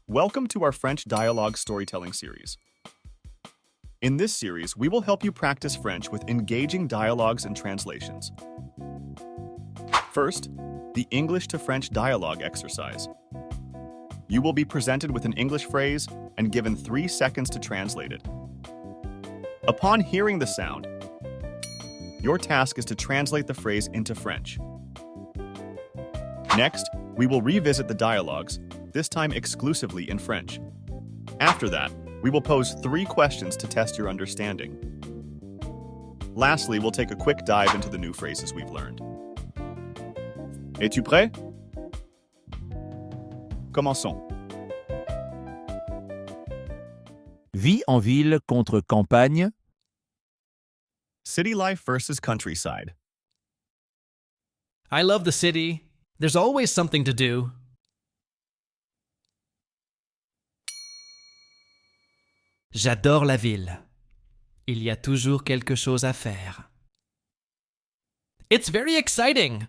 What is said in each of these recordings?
Welcome to our French dialogue storytelling series. In this series, we will help you practice French with engaging dialogues and translations. First, the English to French dialogue exercise. You will be presented with an English phrase and given 3 seconds to translate it. Upon hearing the sound, your task is to translate the phrase into French. Next, we will revisit the dialogues, this time exclusively in French. After that, we will pose 3 questions to test your understanding. Lastly, we'll take a quick dive into the new phrases we've learned. Es-tu prêt? Commençons. Vie en ville contre campagne. City life versus countryside. I love the city. There's always something to do. J'adore la ville. Il y a toujours quelque chose à faire. It's very exciting.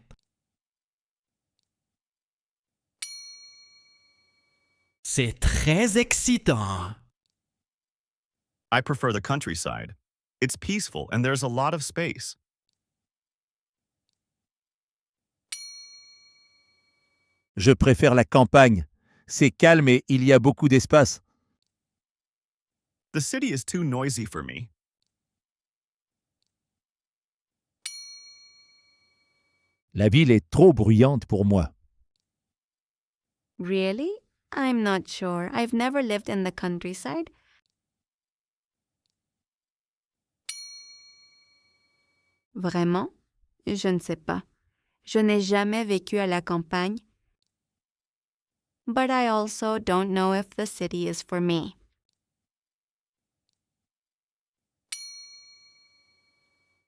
C'est très excitant. I prefer the countryside. It's peaceful and there's a lot of space. Je préfère la campagne. C'est calme et il y a beaucoup d'espace. The city is too noisy for me. La ville est trop bruyante pour moi. Really? I'm not sure. I've never lived in the countryside. Vraiment? Je ne sais pas. Je n'ai jamais vécu à la campagne. But I also don't know if the city is for me.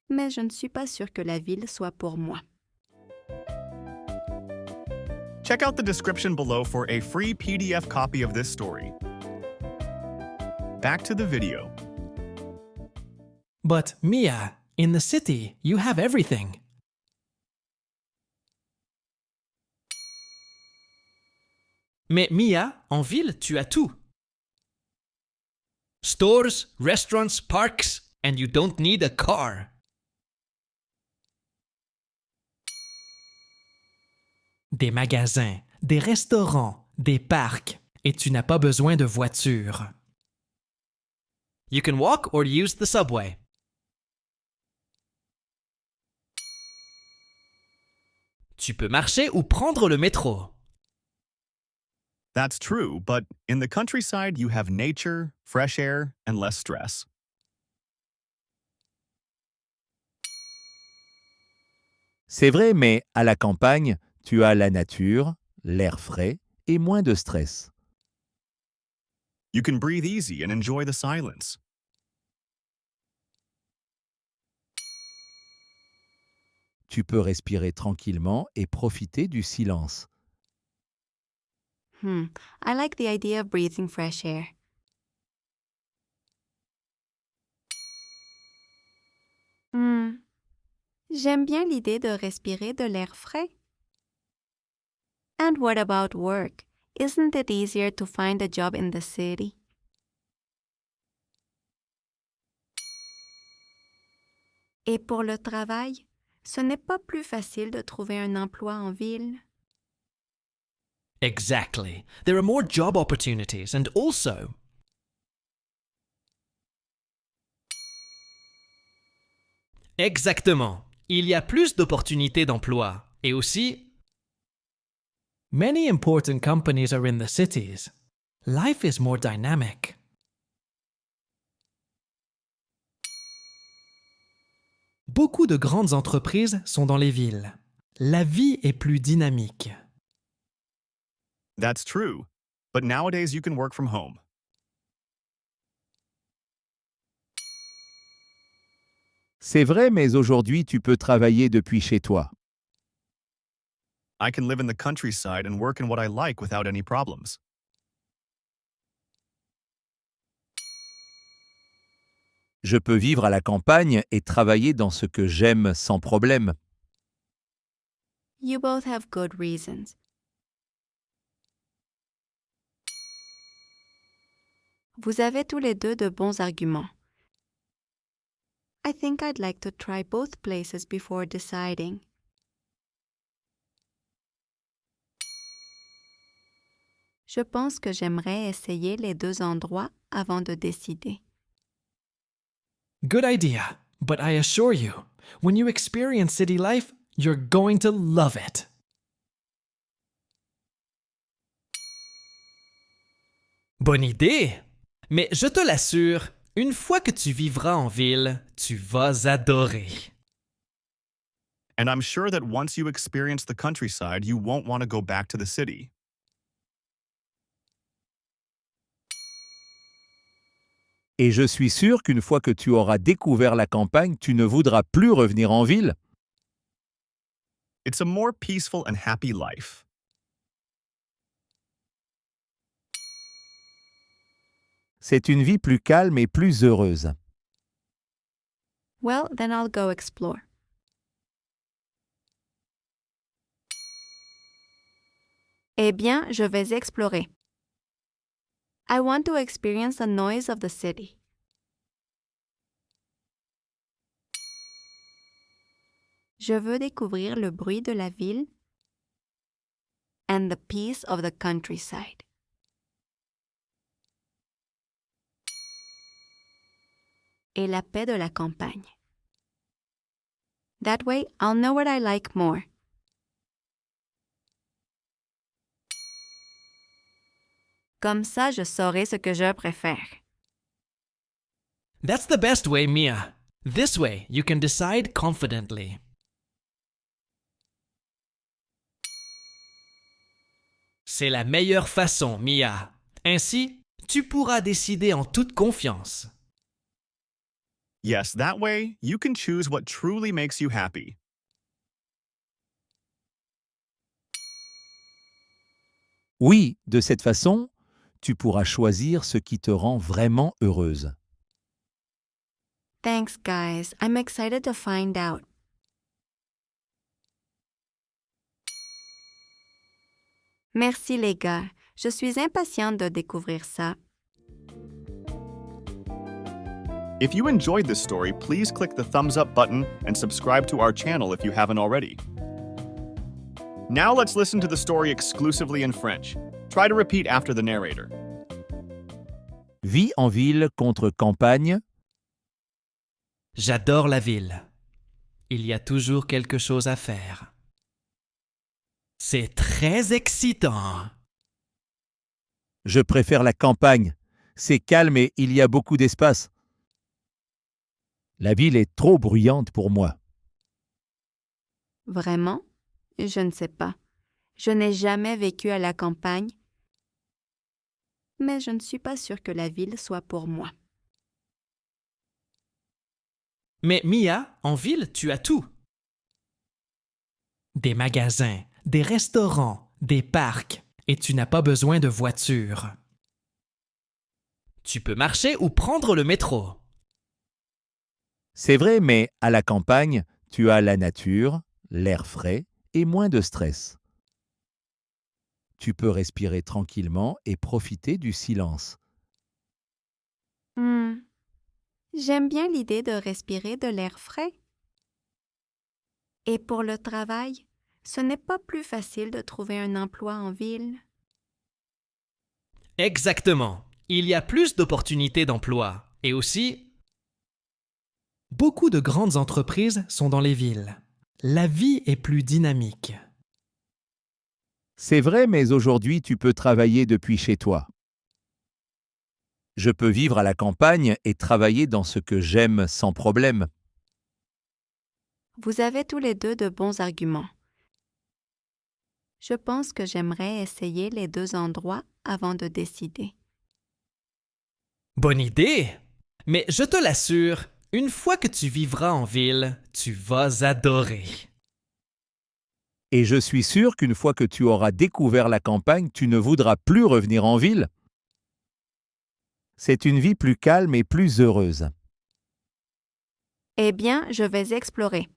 Mais je ne suis pas sûre que la ville soit pour moi. Check out the description below for a free PDF copy of this story. Back to the video. But Mia, in the city, you have everything. Mais Mia, en ville, tu as tout. Stores, restaurants, parks, and you don't need a car. Des magasins, des restaurants, des parcs, et tu n'as pas besoin de voiture. You can walk or use the subway. Tu peux marcher ou prendre le métro. That's true, but in the countryside, you have nature, fresh air, and less stress. C'est vrai, mais à la campagne, tu as la nature, l'air frais et moins de stress. You can breathe easy and enjoy the silence. Tu peux respirer tranquillement et profiter du silence. I like the idea of breathing fresh air. J'aime bien l'idée de respirer de l'air frais. And what about work? Isn't it easier to find a job in the city? Et pour le travail, ce n'est pas plus facile de trouver un emploi en ville? Exactly. There are more job opportunities and also... Exactement. Il y a plus d'opportunités d'emploi. Et aussi... Many important companies are in the cities. Life is more dynamic. Beaucoup de grandes entreprises sont dans les villes. La vie est plus dynamique. That's true, but nowadays you can work from home. C'est vrai, mais aujourd'hui, tu peux travailler depuis chez toi. I can live in the countryside and work in what I like without any problems. Je peux vivre à la campagne et travailler dans ce que j'aime sans problème. You both have good reasons. Vous avez tous les deux de bons arguments. I think I'd like to try both places before deciding. Je pense que j'aimerais essayer les deux endroits avant de décider. Good idea, but I assure you, when you experience city life, you're going to love it. Bonne idée! Mais je te l'assure, une fois que tu vivras en ville, tu vas adorer. And I'm sure that once you experience the countryside, you won't want to go back to the city. Et je suis sûr qu'une fois que tu auras découvert la campagne, tu ne voudras plus revenir en ville. It's a more peaceful and happy life. C'est une vie plus calme et plus heureuse. Well, then I'll go explore. Eh bien, je vais explorer. I want to experience the noise of the city. Je veux découvrir le bruit de la ville and the peace of the countryside. Et la paix de la campagne. That way, I'll know what I like more. Comme ça, je saurai ce que je préfère. That's the best way, Mia. This way, you can decide confidently. C'est la meilleure façon, Mia. Ainsi, tu pourras décider en toute confiance. Yes, that way, you can choose what truly makes you happy. Oui, de cette façon, tu pourras choisir ce qui te rend vraiment heureuse. Thanks, guys. I'm excited to find out. Merci, les gars. Je suis impatiente de découvrir ça. If you enjoyed this story, please click the thumbs up button and subscribe to our channel if you haven't already. Now let's listen to the story exclusively in French. Try to repeat after the narrator. Vie en ville contre campagne. J'adore la ville. Il y a toujours quelque chose à faire. C'est très excitant. Je préfère la campagne. C'est calme et il y a beaucoup d'espace. La ville est trop bruyante pour moi. Vraiment? Je ne sais pas. Je n'ai jamais vécu à la campagne, mais je ne suis pas sûre que la ville soit pour moi. Mais Mia, en ville, tu as tout. Des magasins, des restaurants, des parcs, et tu n'as pas besoin de voiture. Tu peux marcher ou prendre le métro. C'est vrai, mais à la campagne, tu as la nature, l'air frais et moins de stress. Tu peux respirer tranquillement et profiter du silence. J'aime bien l'idée de respirer de l'air frais. Et pour le travail, ce n'est pas plus facile de trouver un emploi en ville. Exactement. Il y a plus d'opportunités d'emploi. Et aussi, beaucoup de grandes entreprises sont dans les villes. La vie est plus dynamique. C'est vrai, mais aujourd'hui, tu peux travailler depuis chez toi. Je peux vivre à la campagne et travailler dans ce que j'aime sans problème. Vous avez tous les deux de bons arguments. Je pense que j'aimerais essayer les deux endroits avant de décider. Bonne idée! Mais je te l'assure, une fois que tu vivras en ville, tu vas adorer. Et je suis sûr qu'une fois que tu auras découvert la campagne, tu ne voudras plus revenir en ville. C'est une vie plus calme et plus heureuse. Eh bien, je vais explorer.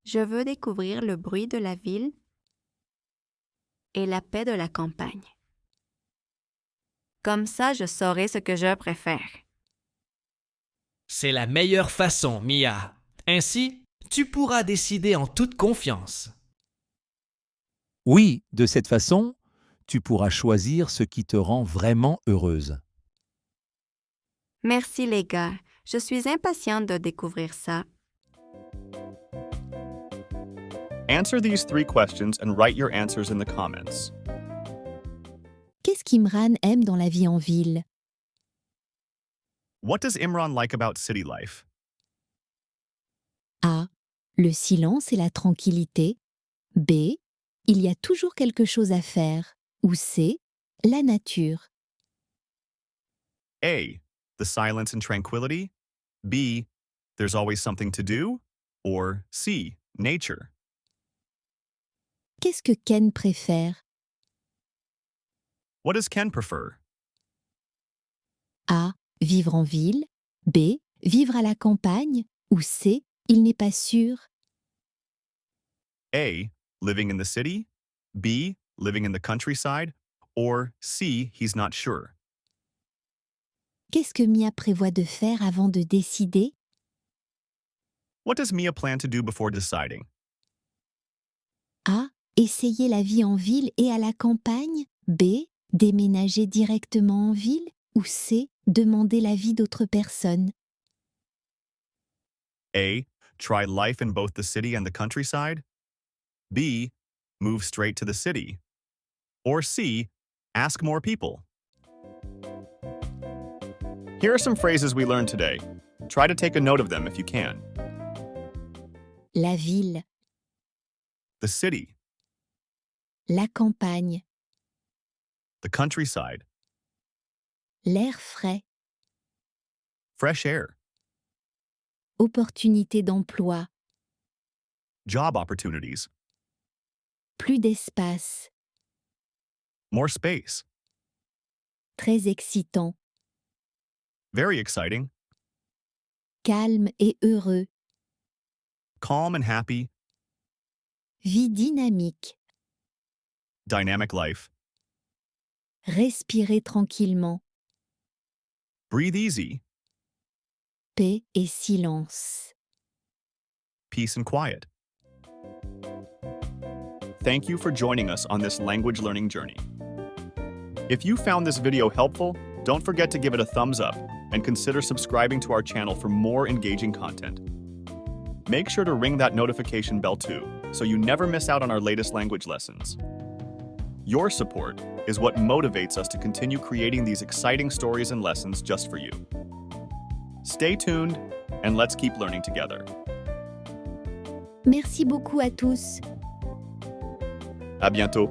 Je veux découvrir le bruit de la ville et la paix de la campagne. Comme ça, je saurai ce que je préfère. C'est la meilleure façon, Mia. Ainsi, tu pourras décider en toute confiance. Oui, de cette façon, tu pourras choisir ce qui te rend vraiment heureuse. Merci les gars, je suis impatiente de découvrir ça. Answer these 3 questions and write your answers in the comments. Qu'est-ce qu'Imran aime dans la vie en ville? What does Imran like about city life? A. Le silence et la tranquillité. B. Il y a toujours quelque chose à faire. Ou C. La nature. A. The silence and tranquility. B. There's always something to do. Or C. Nature. Qu'est-ce que Ken préfère? What does Ken prefer? A. Vivre en ville. B. Vivre à la campagne. Ou C. Il n'est pas sûr. A. Living in the city. B. Living in the countryside. Or C. He's not sure. Qu'est-ce que Mia prévoit de faire avant de décider? What does Mia plan to do before deciding? A. Essayer la vie en ville et à la campagne. B. Déménager directement en ville. Ou C. Demander l'avis d'autres personnes. A. Try life in both the city and the countryside. B. Move straight to the city. Or C. Ask more people. Here are some phrases we learned today. Try to take a note of them if you can. La ville, The city, la campagne, the countryside, l'air frais, fresh air, opportunité d'emploi, job opportunities, plus d'espace, more space, très excitant, very exciting, calme et heureux, calm and happy, vie dynamique, dynamic life, respirer tranquillement, breathe easy, paix et silence. peace and quiet. Thank you for joining us on this language learning journey. If you found this video helpful, don't forget to give it a thumbs up and consider subscribing to our channel for more engaging content. Make sure to ring that notification bell too, so you never miss out on our latest language lessons. Your support is what motivates us to continue creating these exciting stories and lessons just for you. Stay tuned, and let's keep learning together. Merci beaucoup à tous. À bientôt!